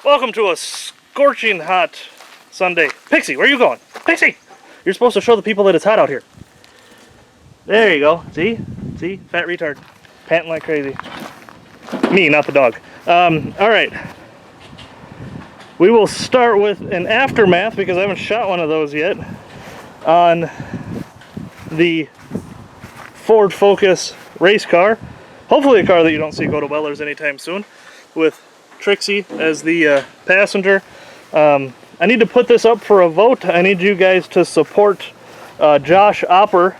Welcome to a scorching hot Sunday. Pixie, where are you going? Pixie! You're supposed to show the people that it's hot out here. There you go. See? See? Fat retard. Panting like crazy. Me, not the dog. Alright. We will start with an aftermath, because I haven't shot one of those yet, on the Ford Focus race car. Hopefully a car that you don't see go to Weller's anytime soon, with Trixie as the passenger. I need to put this up for a vote. I need you guys to support Josh Opper.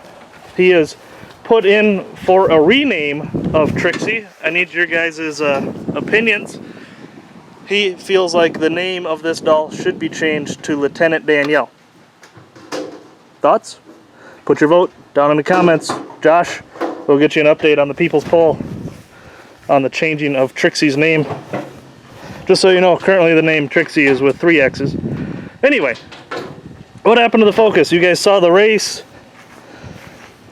He is put in for a rename of Trixie. I need your guys' opinions. He feels like the name of this doll should be changed to Lieutenant Danielle. Thoughts? Put your vote down in the comments. Josh, we'll get you an update on the people's poll on the changing of Trixie's name. Just so you know, currently the name Trixie is with 3 X's. Anyway, what happened to the Focus? You guys saw the race,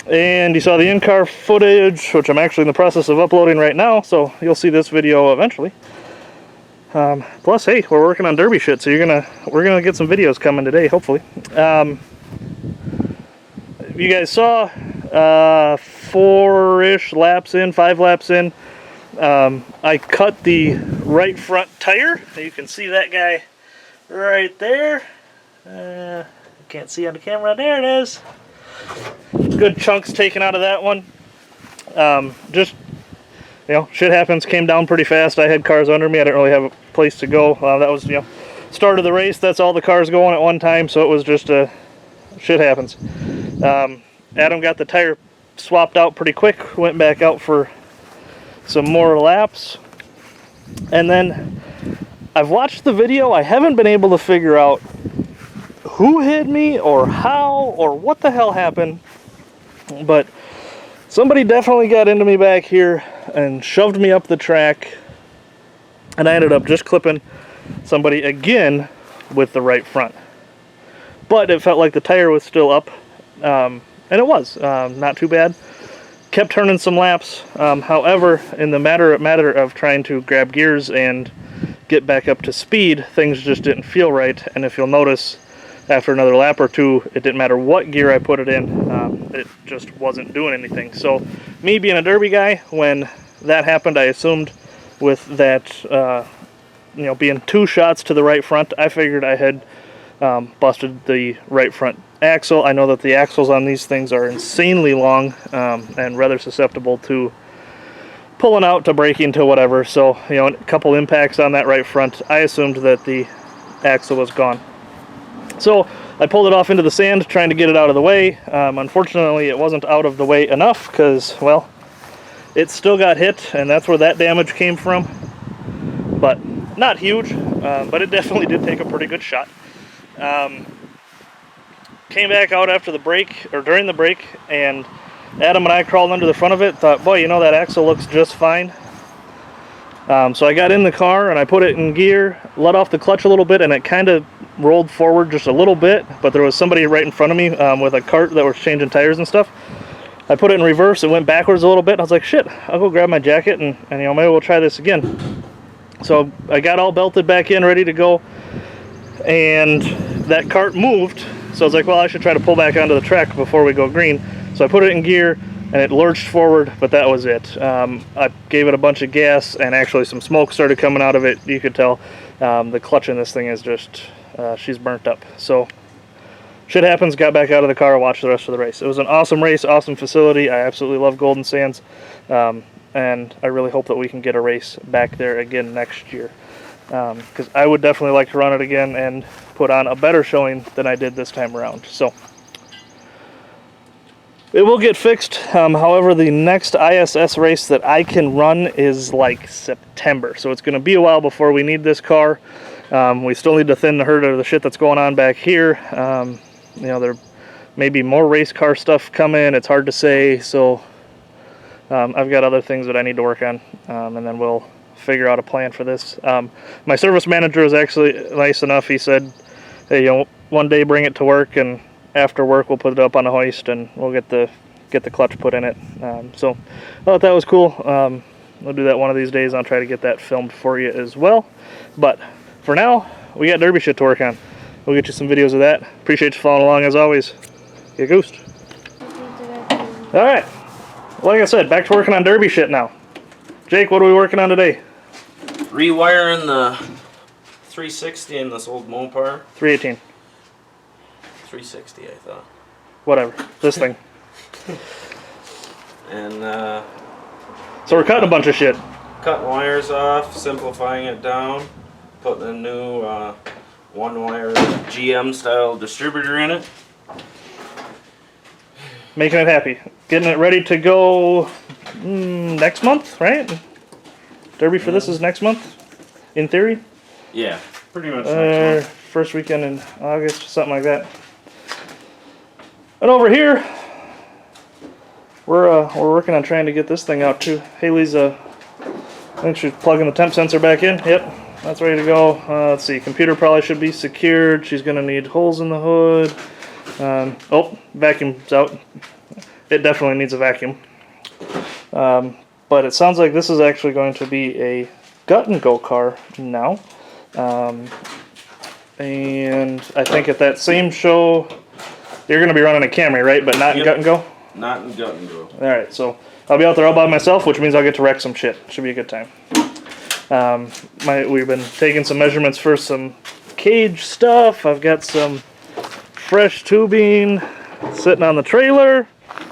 and you saw the in-car footage, which I'm actually in the process of uploading right now, so you'll see this video eventually. Plus, hey, we're working on derby shit, so we're gonna get some videos coming today, hopefully. You guys saw 4-ish laps in, 5 laps in. I cut the right front tire. You can see that guy right there. Can't see on the camera. There it is. Good chunks taken out of that one. Just, you know, shit happens. Came down pretty fast. I had cars under me. I didn't really have a place to go. That was, you know, start of the race. That's all the cars going at one time. So it was just shit happens. Adam got the tire swapped out pretty quick. Went back out for some more laps, and then I've watched the video. I haven't been able to figure out who hit me or how or what the hell happened, but somebody definitely got into me back here and shoved me up the track, and I ended up just clipping somebody again with the right front. But it felt like the tire was still up, and it was not too bad. Kept turning some laps. However, in the matter of trying to grab gears and get back up to speed, things just didn't feel right. And if you'll notice, after another lap or two, it didn't matter what gear I put it in, it just wasn't doing anything. So me being a derby guy, when that happened, I assumed with that, you know, being 2 shots to the right front, I figured I had busted the right front axle. I know that the axles on these things are insanely long and rather susceptible to pulling out, to braking, to whatever. So, you know, a couple impacts on that right front, I assumed that the axle was gone. So I pulled it off into the sand, trying to get it out of the way. Unfortunately, it wasn't out of the way enough because, well, it still got hit, and that's where that damage came from. But not huge, but it definitely did take a pretty good shot. Came back out after the break, or during the break, and Adam and I crawled under the front of it. Thought, boy, you know, that axle looks just fine. So I got in the car and I put it in gear, let off the clutch a little bit, and it kind of rolled forward just a little bit, but there was somebody right in front of me with a cart that was changing tires and stuff. I put it in reverse, it went backwards a little bit, and I was like, shit, I'll go grab my jacket and you know, maybe we'll try this again. So I got all belted back in, ready to go, and that cart moved. So I was like, well, I should try to pull back onto the track before we go green. So I put it in gear, and it lurched forward, but that was it. I gave it a bunch of gas, and actually some smoke started coming out of it. You could tell the clutch in this thing is just, she's burnt up. So shit happens, got back out of the car, watched the rest of the race. It was an awesome race, awesome facility. I absolutely love Golden Sands, and I really hope that we can get a race back there again next year. Because I would definitely like to run it again and put on a better showing than I did this time around. So it will get fixed. However, the next ISS race that I can run is like September, so it's going to be a while before we need this car. We still need to thin the herd of the shit that's going on back here. You know, there may be more race car stuff coming. It's hard to say. So I've got other things that I need to work on, and then we'll figure out a plan for this. My service manager was actually nice enough. He said, hey, you know, one day bring it to work, and after work we'll put it up on a hoist and we'll get the clutch put in it. So I thought that was cool. We'll do that one of these days. I'll try to get that filmed for you as well. But for now, we got derby shit to work on. We'll get you some videos of that. Appreciate you following along as always. Get goosed. Alright. Like I said, back to working on derby shit now. Jake, what are we working on today? Rewiring the 360 in this old Mopar. 318. 360, I thought. Whatever. This thing. And so we're cutting a bunch of shit. cutting wires off, simplifying it down, putting a new one-wire GM style distributor in it. Making it happy. Getting it ready to go next month, right? Derby for this is next month, in theory. Yeah, pretty much next month. First weekend in August, something like that. And over here, we're working on trying to get this thing out too. Haley's I think she's plugging the temp sensor back in. Yep, that's ready to go. Let's see, computer probably should be secured. She's gonna need holes in the hood. Oh, vacuum's out. It definitely needs a vacuum. But it sounds like this is actually going to be a gut and go car now. And I think at that same show, you're going to be running a Camry, right? But not in gut and go? Not in gut and go. Alright, so I'll be out there all by myself, which means I'll get to wreck some shit. Should be a good time. We've been taking some measurements for some cage stuff. I've got some fresh tubing sitting on the trailer.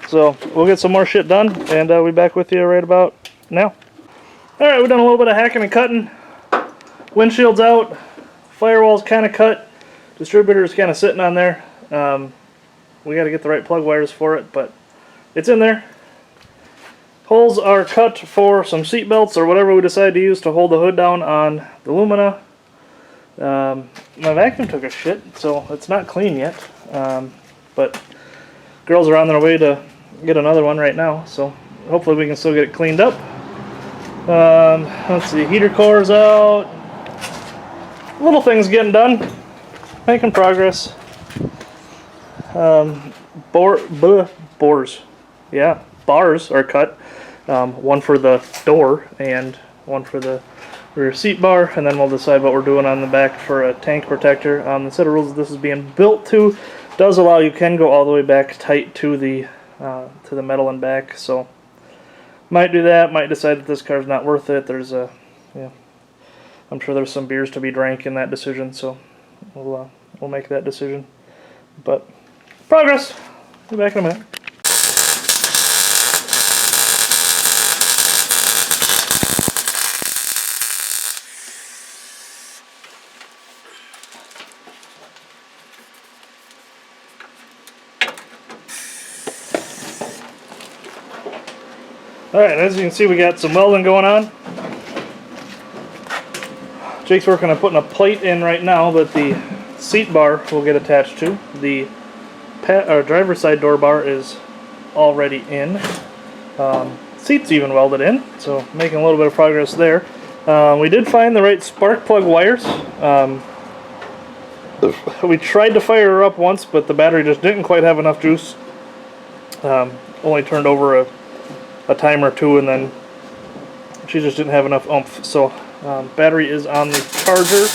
So we'll get some more shit done, and we'll be back with you right about now. Alright, we've done a little bit of hacking and cutting. Windshield's out. Firewall's kind of cut. Distributor's kind of sitting on there. We got to get the right plug wires for it, but it's in there. Holes are cut for some seat belts or whatever we decide to use to hold the hood down on the Lumina. My vacuum took a shit, so it's not clean yet. But girls are on their way to get another one right now, so hopefully we can still get it cleaned up. Let's see, heater core's out. Little things getting done. Making progress. Bars. Yeah, bars are cut. One for the door and one for the rear seat bar, and then we'll decide what we're doing on the back for a tank protector. The set of rules that this is being built to does allow you can go all the way back tight to the metal and back, so might do that. Might decide that this car's not worth it. There's a I'm sure there's some beers to be drank in that decision, so we'll make that decision. But progress. Be back in a minute. Alright, as you can see, we got some welding going on. Jake's working on putting a plate in right now that the seat bar will get attached to. The driver's side door bar is already in. Seat's even welded in, so making a little bit of progress there. We did find the right spark plug wires. We tried to fire her up once, but the battery just didn't quite have enough juice. Only turned over a time or two, and then she just didn't have enough oomph. So battery is on the charger.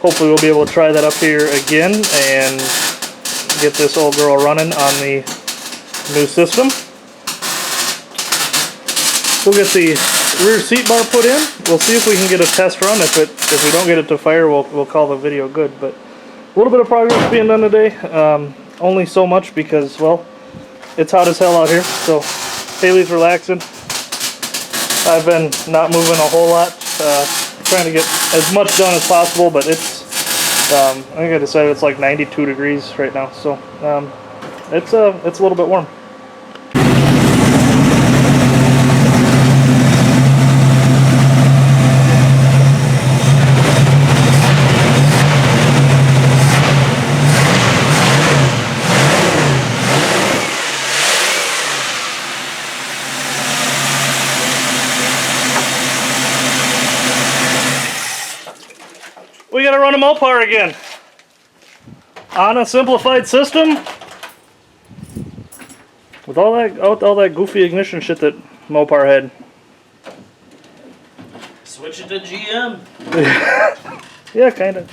Hopefully we'll be able to try that up here again and get this old girl running on the new system. We'll get the rear seat bar put in. We'll see if we can get a test run. If we don't get it to fire, we'll call the video good. But a little bit of progress being done today. Only so much because, well, it's hot as hell out here. So Haley's relaxing. I've been not moving a whole lot, trying to get as much done as possible, but it's, I think I decided it's like 92 degrees right now, so it's a little bit warm. We gotta run a Mopar again on a simplified system with all that goofy ignition shit that Mopar had. Switch it to GM. Yeah, kind of.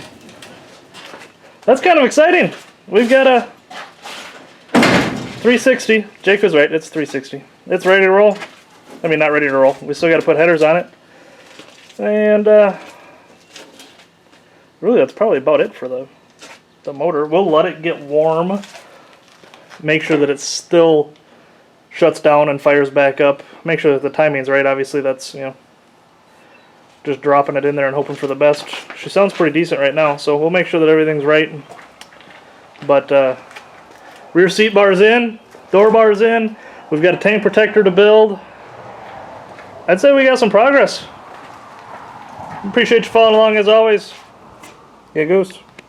That's kind of exciting. We've got a 360. Jake was right. It's 360. It's ready to roll. I mean, not ready to roll. We still got to put headers on it. And really, that's probably about it for the motor. We'll let it get warm. Make sure that it still shuts down and fires back up. Make sure that the timing's right. Obviously, that's, you know, just dropping it in there and hoping for the best. She sounds pretty decent right now, so we'll make sure that everything's right. But rear seat bar's in, door bar's in. We've got a tank protector to build. I'd say we got some progress. Appreciate you following along as always. Yeah, Goose.